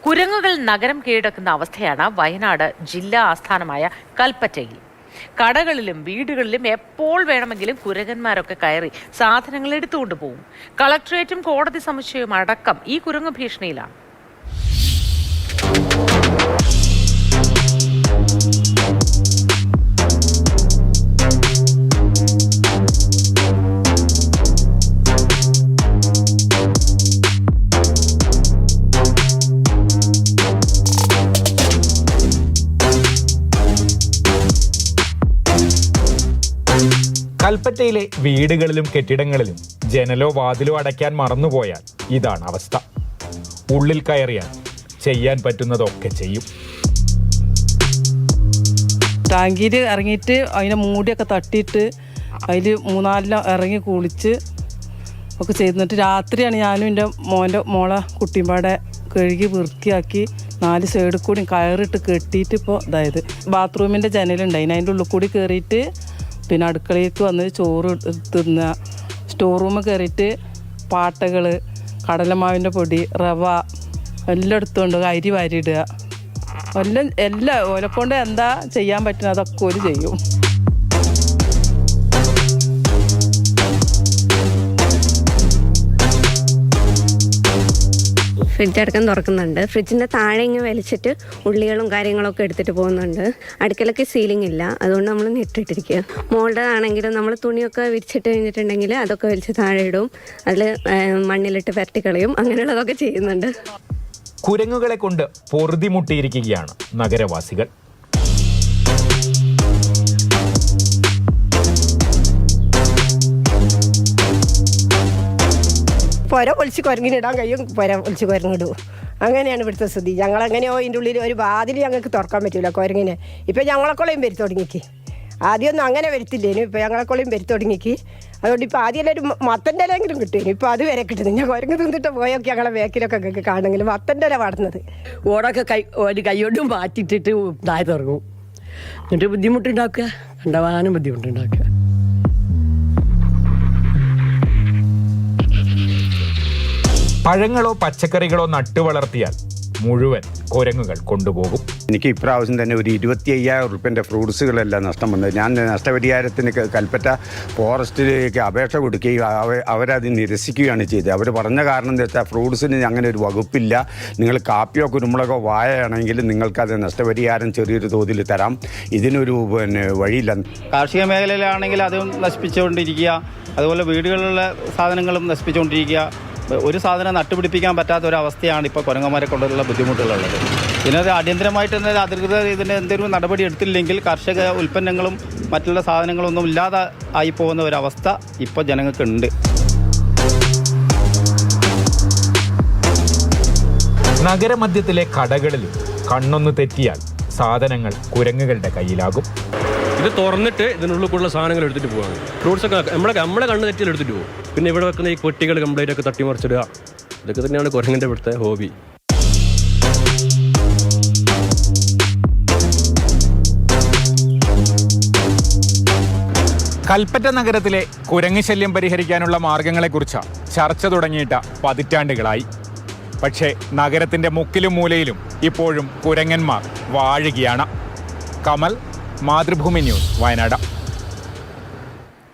കുരങ്ങുകൾ നഗരം കീഴടക്കുന്ന അവസ്ഥയാണ് വയനാട് ജില്ലാ ആസ്ഥാനമായ കൽപ്പറ്റയിൽ. കടകളിലും വീടുകളിലും എപ്പോൾ വേണമെങ്കിലും കുരങ്ങന്മാരൊക്കെ കയറി സാധനങ്ങൾ എടുത്തുകൊണ്ട് പോകും. കളക്ടറേറ്റും കോടതി സമുച്ചയവും അടക്കം ഈ കുരങ്ങ് ഭീഷണിയിലാണ്. കൽപ്പറ്റയിലെ വീടുകളിലും കെട്ടിടങ്ങളിലും ജനലോ വാതിലോ അടയ്ക്കാൻ മറന്നുപോയാൽ ഇതാണ് അവസ്ഥ. ഉള്ളിൽ കയറിയാൽ ചെയ്യാൻ പറ്റുന്നതൊക്കെ ചെയ്യും. ടാങ്കിയിൽ ഇറങ്ങിയിട്ട് അതിനെ മൂടിയൊക്കെ തട്ടിയിട്ട് അതിൽ 3-4 ഇറങ്ങി കുളിച്ച് ഒക്കെ ചെയ്തിട്ട് രാത്രിയാണ് ഞാനും എൻ്റെ മോളെ കുട്ടിമ്പാടെ കഴുകി വൃത്തിയാക്കി 4 സൈഡിൽ കൂടി കയറിട്ട് കെട്ടിയിട്ട് ഇപ്പോൾ അതായത് ബാത്റൂമിൻ്റെ ജനലുണ്ടായിന് അതിൻ്റെ ഉള്ളിൽ കൂടി കയറിയിട്ട് പിന്നെ അടുക്കളയിലേക്ക് വന്ന് ചോറ് തിന്നുക, സ്റ്റോർ റൂമിൽ കയറിയിട്ട് പാട്ടകൾ, കടലമാവിൻ്റെ പൊടി, റവ എല്ലാം എടുത്തുകൊണ്ട് അരി വാരിയിടുക. എല്ലാം ഓലെക്കൊണ്ട് എന്താ ചെയ്യാൻ പറ്റുന്നത് അതൊക്കെ ഒരു ചെയ്യും. ഫ്രിഡ്ജ് അടക്കം തുറക്കുന്നുണ്ട്. ഫ്രിഡ്ജിൻ്റെ താഴെ ഇങ്ങനെ വലിച്ചിട്ട് ഉള്ളികളും കാര്യങ്ങളൊക്കെ എടുത്തിട്ട് പോകുന്നുണ്ട്. അടുക്കളയ്ക്ക് സീലിംഗ് ഇല്ല, അതുകൊണ്ട് നമ്മൾ ഇട്ടിട്ടിരിക്കുക. മോളുടെ ആണെങ്കിലും നമ്മൾ തുണിയൊക്കെ വിരിച്ചിട്ട് കഴിഞ്ഞിട്ടുണ്ടെങ്കിൽ അതൊക്കെ വലിച്ച് താഴെ ഇടും, അതിൽ മണ്ണിലിട്ട് പരട്ടിക്കളയും, അങ്ങനെയുള്ളതൊക്കെ ചെയ്യുന്നുണ്ട്. കുരങ്ങുകളെ കൊണ്ട് പൊറുതിമുട്ടിയിരിക്കുകയാണ് നഗരവാസികൾ. പുര പൊളിച്ച് കുരങ്ങിനിടാൻ കഴിയും, പുര പൊളിച്ച് കുരങ്ങിടും. അങ്ങനെയാണ് ഇവിടുത്തെ സ്ഥിതി. ഞങ്ങളെങ്ങനെയോ ഇതിൻ്റെ ഉള്ളിൽ ഒരു വാതിൽ ഞങ്ങൾക്ക് തുറക്കാൻ പറ്റില്ല കുരങ്ങിനെ. ഇപ്പം ഞങ്ങളെക്കൊള്ളയും വരുത്തി തുടങ്ങിക്ക്. ആദ്യമൊന്നും അങ്ങനെ വരുത്തില്ലേനു, ഇപ്പം ഞങ്ങളെക്കൊള്ളയും വരുത്തി തുടങ്ങിക്ക്. അതുകൊണ്ട് ഇപ്പോൾ ആദ്യം ഒരു മത്തൻ്റെ ഇലെങ്കിലും കിട്ടും. ഇപ്പോൾ അത് വരെ കിട്ടുന്നു. ഞാൻ കുരങ്ങ് തിന്നിട്ട് പോയൊക്കെ ഞങ്ങളെ വേക്കിലൊക്കെ കാണുമെങ്കിലും മത്തൻ്റെ ഇല പാടുന്നത് ഓടൊക്കെ കൈയോടും മാറ്റിയിട്ടിട്ട് താഴെ തുറങ്ങും. എന്നിട്ട് ബുദ്ധിമുട്ടുണ്ടാക്കുക, കണ്ടവാനും ബുദ്ധിമുട്ടുണ്ടാക്കുക. പഴങ്ങളോ പച്ചക്കറികളോ നട്ടുവളർത്തിയാൽ മുഴുവൻ കുരങ്ങുകൾ കൊണ്ടുപോകും. എനിക്ക് ഇപ്രാവശ്യം തന്നെ ഒരു 25,000 റുപ്യൻ്റെ ഫ്രൂട്ട്സുകളെല്ലാം നഷ്ടം വന്നത്. ഞാൻ നഷ്ടപരിഹാരത്തിന് കൽപ്പറ്റ ഫോറസ്റ്റിലേക്ക് അപേക്ഷ കൊടുക്കുകയും അവരത് നിരസിക്കുകയാണ് ചെയ്തത്. അവർ പറഞ്ഞ കാരണം എന്താ വെച്ചാൽ ഫ്രൂട്ട്സിന് അങ്ങനെ ഒരു വകുപ്പില്ല, നിങ്ങൾ കാപ്പിയോ കുരുമുളകോ വാഴയാണെങ്കിൽ നിങ്ങൾക്കത് നഷ്ടപരിഹാരം ചെറിയൊരു തോതിൽ തരാം, ഇതിനൊരു വഴിയില്ല. കാർഷിക മേഖലയിലാണെങ്കിൽ അതും നശിപ്പിച്ചുകൊണ്ടിരിക്കുക, അതുപോലെ വീടുകളിലുള്ള സാധനങ്ങളും നശിപ്പിച്ചുകൊണ്ടിരിക്കുക. ഒരു സാധനം നട്ടുപിടിപ്പിക്കാൻ പറ്റാത്ത ഒരവസ്ഥയാണ് ഇപ്പോൾ കുരങ്ങന്മാരെ കൊണ്ടുള്ള ബുദ്ധിമുട്ടുകളുള്ളത്. ഇതിനത് അടിയന്തരമായിട്ട് തന്നെ അധികൃതർ ഇതിന് എന്തെങ്കിലും നടപടി എടുത്തില്ലെങ്കിൽ കാർഷിക ഉൽപ്പന്നങ്ങളും മറ്റുള്ള സാധനങ്ങളൊന്നും ഇല്ലാതെ ആയി പോകുന്ന ഒരവസ്ഥ ഇപ്പോൾ ജനങ്ങൾക്കുണ്ട്. നഗരമധ്യത്തിലെ കടകളിലും കണ്ണൊന്ന് തെറ്റിയാൽ സാധനങ്ങൾ കുരങ്ങുകളുടെ കയ്യിലാകും. ഇത് തുറന്നിട്ട് ഇതിനുള്ളിൽ കൂടുതൽ സാധനങ്ങൾ എടുത്തിട്ട് പോവാണ്. ഫ്രൂട്ട്സൊക്കെ നമ്മളെ കണ്ണ് തെറ്റിയിൽ എടുത്തിട്ട് പോകും. പിന്നെ ഇവിടെ വെക്കുന്ന ഈ പെട്ടികൾ കംപ്ലീറ്റ് ഒക്കെ തട്ടിമറിച്ചിടുക, ഇതൊക്കെ തന്നെയാണ് കുരങ്ങിൻ്റെ ഇവിടുത്തെ ഹോബി. കൽപ്പറ്റ നഗരത്തിലെ കുരങ്ങ് ശല്യം പരിഹരിക്കാനുള്ള മാർഗങ്ങളെക്കുറിച്ച് ചർച്ച തുടങ്ങിയിട്ട് പതിറ്റാണ്ടുകളായി. പക്ഷേ നഗരത്തിൻ്റെ മുക്കിലും മൂലയിലും ഇപ്പോഴും കുരങ്ങന്മാർ വാഴുകയാണ്. കമൽ, മാതൃഭൂമി ന്യൂസ്, വയനാട്.